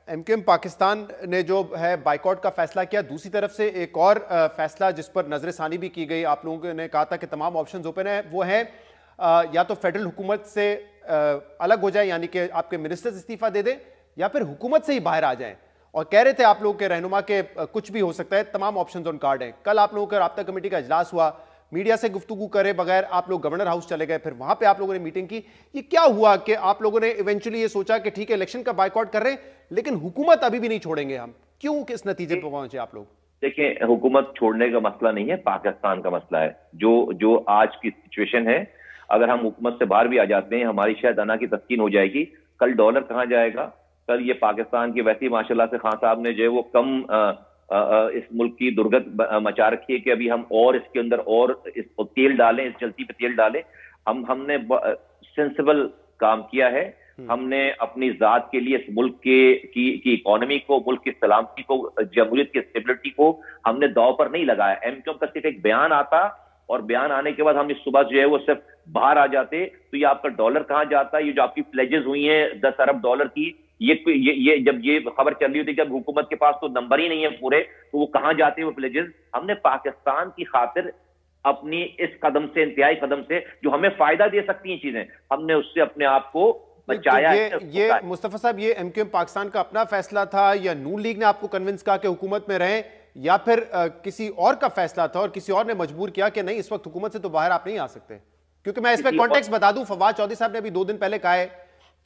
MQM Pakistan ने जो है बाइकआउट का फैसला किया, दूसरी तरफ से एक और फैसला जिस पर नजरसानी भी की गई, आप लोगों ने कहा था कि तमाम ऑप्शंस ओपन है, वो है या तो फेडरल हुकूमत से अलग हो जाए, यानी कि आपके मिनिस्टर्स इस्तीफा दे दें, या फिर हुकूमत से ही बाहर आ जाएं। और कह रहे थे आप लोगों के रहनुमा के कुछ भी हो सकता है, तमाम ऑप्शंस ऑन कार्ड हैं। कल आप लोगों का राब्ता कमेटी का इजलास हुआ, मीडिया से गुफ्तगू करे बगैर आप लोग गवर्नर हाउस चले गए, फिर वहां पे आप लोगों ने मीटिंग की। ये क्या हुआ कि आप लोगों ने इवेंचुअली ये सोचा कि ठीक है इलेक्शन का बाइकआउट कर रहे हैं, लेकिन हुकूमत अभी भी नहीं छोड़ेंगे हम? क्यों, किस नतीजे पर पहुंचे आप लोग? देखिए, हुकूमत छोड़ने का मसला नहीं है, पाकिस्तान का मसला है। जो आज की सिचुएशन है, अगर हम हुकूमत से बाहर भी आ जाते हैं, हमारी शायद अना की तस्कीन हो जाएगी। कल डॉलर कहां जाएगा? कल ये पाकिस्तान की वैसी माशाल्लाह से खान साहब ने जो है वो कम इस मुल्क की दुर्गत मचा रखी है कि अभी हम और इसके अंदर और इस तेल डालें, इस चलती पे तेल डालें। हमने सेंसिबल काम किया है। हमने अपनी जात के लिए इस मुल्क की इकोनॉमी को, मुल्क की सलामती को, जमहूरियत की स्टेबिलिटी को हमने दांव पर नहीं लगाया। एमक्यूएम का सिर्फ एक बयान आता और बयान आने के बाद हम इस सुबह जो है वो सिर्फ बाहर आ जाते, तो ये आपका डॉलर कहां जाता? ये जो आपकी प्लेजेस हुई हैं 10 अरब डॉलर की, ये जब ये खबर चल रही होती, जब हुकूमत के पास तो नंबर ही नहीं है पूरे, तो वो कहां जाते हैं वो प्लेजेस? हमने पाकिस्तान की खातिर अपनी इस कदम से, इंतहाई कदम से, जो हमें फायदा दे सकती हैं चीजें, हमने उससे अपने आप को बचाया। ये मुस्तफा साहब, ये एमक्यूएम पाकिस्तान का अपना फैसला था या नून लीग ने आपको कन्विंस कहा कि हुकूमत में रहें, या फिर किसी और का फैसला था और किसी और ने मजबूर किया कि नहीं इस वक्त हुकूमत से तो बाहर आप नहीं आ सकते? क्योंकि मैं इसमें कॉन्टेक्स्ट बता दूं, फवाद चौधरी साहब ने अभी 2 दिन पहले कहा है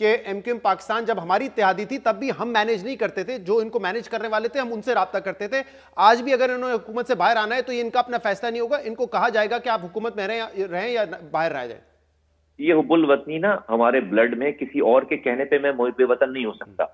कि एमक्यूएम पाकिस्तान जब हमारी इत्तेहादी थी तब भी हम मैनेज नहीं करते थे, जो इनको मैनेज करने वाले थे हम उनसे राब्ता करते थे। आज भी अगर इन्होंने हुकूमत से बाहर आना है तो ये इनका अपना फैसला नहीं होगा, इनको कहा जाएगा कि आप हुकूमत में रहें या बाहर रह जाए। ये हुब्बुल वतनी ना हमारे ब्लड में, किसी और के कहने पे मैं मुहिब वतन नहीं हो सकता।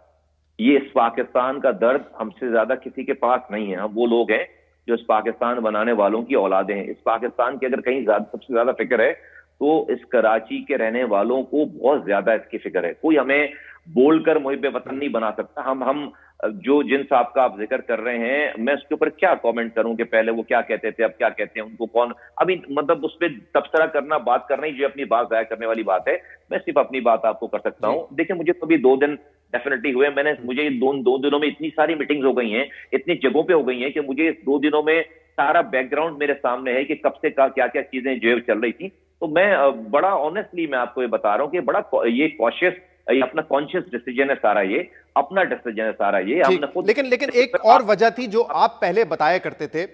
ये इस पाकिस्तान का दर्द हमसे ज्यादा किसी के पास नहीं है। हम वो लोग हैं जो इस पाकिस्तान बनाने वालों की औलादे हैं। इस पाकिस्तान की अगर कहीं सबसे ज्यादा फिक्र है तो इस कराची के रहने वालों को बहुत ज्यादा इसकी फिक्र है। कोई हमें बोलकर मुहिब वतन नहीं बना सकता। हम जो जिन साहब का आप जिक्र कर रहे हैं, मैं उसके ऊपर क्या कमेंट करूं कि पहले वो क्या कहते थे, अब क्या कहते हैं, उनको कौन, अभी मतलब उस पर तबसरा करना, बात करना ही जो अपनी बात जाहिर करने वाली बात है। मैं सिर्फ अपनी बात आपको कर सकता हूं। देखिए, मुझे तो अभी 2 दिन डेफिनेटली हुए, मुझे दो दिनों में इतनी सारी मीटिंग्स हो गई हैं, इतनी जगहों पे हो गई हैं कि मुझे इस 2 दिनों में सारा बैकग्राउंड मेरे सामने है कि कब से क्या क्या चीजें जो चल रही थी। तो मैं बड़ा ऑनेस्टली मैं आपको ये बता रहा हूं कि बड़ा ये कॉशियस, ये अपना कॉन्शियस डिसीजन है सारा, ये अपना डिसीजन है सारा ये हमने खुद। लेकिन एक और वजह थी जो आप पहले बताया करते थे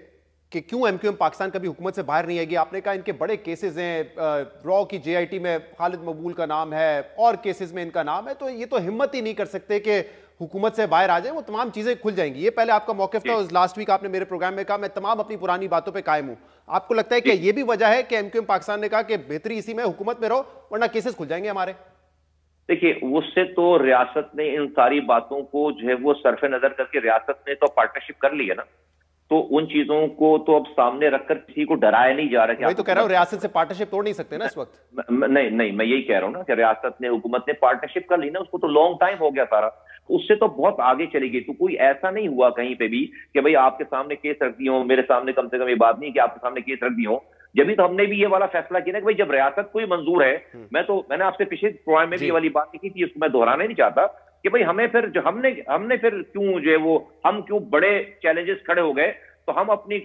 कि क्यों एमक्यूएम पाकिस्तान कभी हुकूमत से बाहर नहीं आएगी। आपने कहा इनके बड़े केसेस हैं, रॉ की जेआईटी में खालिद मकबूल का नाम है और केसेस में इनका नाम है, तो ये तो हिम्मत ही नहीं कर सकते कि हुकूमत से बाहर आ जाए, वो तमाम चीजें खुल जाएंगी। ये पहले आपका मौक़िफ़ था। लास्ट वीक आपने मेरे प्रोग्राम में कहा मैं तमाम अपनी पुरानी बातों पे कायम हूं। आपको लगता है कि ये भी वजह है कि एमक्यूएम पाकिस्तान ने कहा कि बेहतरी इसी में, हुकूमत में रहो वरना केसेस खुल जाएंगे हमारे? देखिए, उससे तो रियासत ने इन सारी बातों को जो है वो सरफे नजर करके रियासत ने तो पार्टनरशिप कर ली है ना, तो उन चीजों को तो अब सामने रखकर किसी को डराया नहीं जा रहा। वही तो कह रहा हूं, रियासत से पार्टनरशिप तोड़ नहीं सकते ना इस वक्त। नहीं, मैं यही कह रहा हूं ना कि रियासत ने, हुकूमत ने पार्टनरशिप कर ली ना, उसको तो लॉन्ग टाइम हो गया सारा, उससे तो बहुत आगे चली गई। तो कोई ऐसा नहीं हुआ कहीं पे भी कि भाई आपके सामने केस रख दी हो, मेरे सामने कम से कम ये बात नहीं कि आपके सामने केस रख दी हो। जब भी तो हमने भी ये वाला फैसला किया ना कि भाई जब रियासत को ही मंजूर है, मैंने आपसे पिछले प्रोग्राम में भी ये वाली बात की थी, उसको मैं दोहराना नहीं चाहता कि भाई हमें फिर जो हमने फिर क्यों जो है वो, हम क्यों बड़े चैलेंजेस खड़े हो गए, तो हम अपने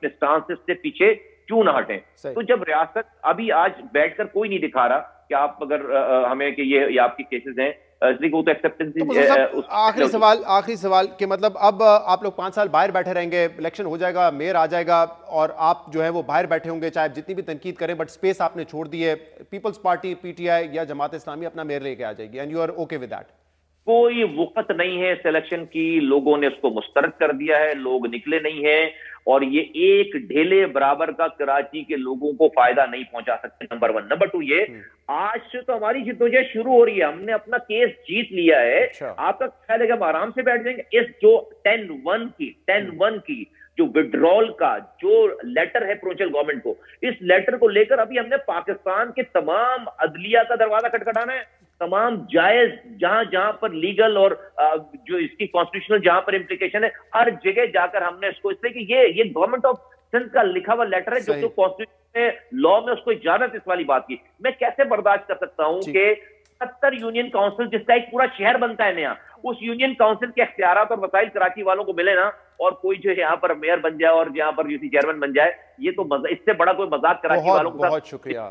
स्टांसेस से पीछे क्यों ना हटें। तो जब रियासत अभी आज बैठकर कोई नहीं दिखा रहा कि आप अगर हमें कि ये आपकी केसेस हैं, इसलिए वो तो एक्सेप्टेंस। आखिरी सवाल कि मतलब अब आप लोग 5 साल बाहर बैठे रहेंगे, इलेक्शन हो जाएगा, मेयर आ जाएगा और आप जो है वो बाहर बैठे होंगे, चाहे जितनी भी तनकीद करें, बट स्पेस आपने छोड़ दी है। पीपल्स पार्टी, पीटीआई या जमात इस्लामी अपना मेयर लेके आ जाएगी and you are okay with that? कोई वक़्त नहीं है सिलेक्शन की, लोगों ने उसको मुस्तरद कर दिया है, लोग निकले नहीं हैं, और ये एक ढेले बराबर का कराची के लोगों को फायदा नहीं पहुंचा सकते। नंबर 1। नंबर 2 ये, आज से तो हमारी जिद्दोजहद शुरू हो रही है, हमने अपना केस जीत लिया है। आपका ख्याल है कि हम आराम से बैठ जाएंगे? इस जो 10-1 की जो विड्रॉल का जो लेटर है प्रोविंशियल गवर्नमेंट को, इस लेटर को लेकर अभी हमने पाकिस्तान के तमाम अदलिया का दरवाजा खटखटाना है। तमाम जायज जहां पर लीगल और जो इसकी कॉन्स्टिट्यूशनल जहां पर इंप्लीकेशन है, हर जगह जाकर हमने इसको, इसलिए कि ये गवर्नमेंट ऑफ सिंध का लिखा हुआ लेटर है जो तो कॉन्स्टिट्यूशन में, लॉ में उसको इजाजत इस वाली बात की। मैं कैसे बर्दाश्त कर सकता हूं कि 70 यूनियन काउंसिल, जिसका एक पूरा शहर बनता है नया, उस यूनियन काउंसिल के इख्तियारात और वसाइल कराची वालों को मिले ना, और कोई जो यहाँ पर मेयर बन जाए और यहाँ पर यूसी चेयरमैन बन जाए, ये तो इससे बड़ा कोई मजाक कराची वालों के साथ। बहुत शुक्रिया।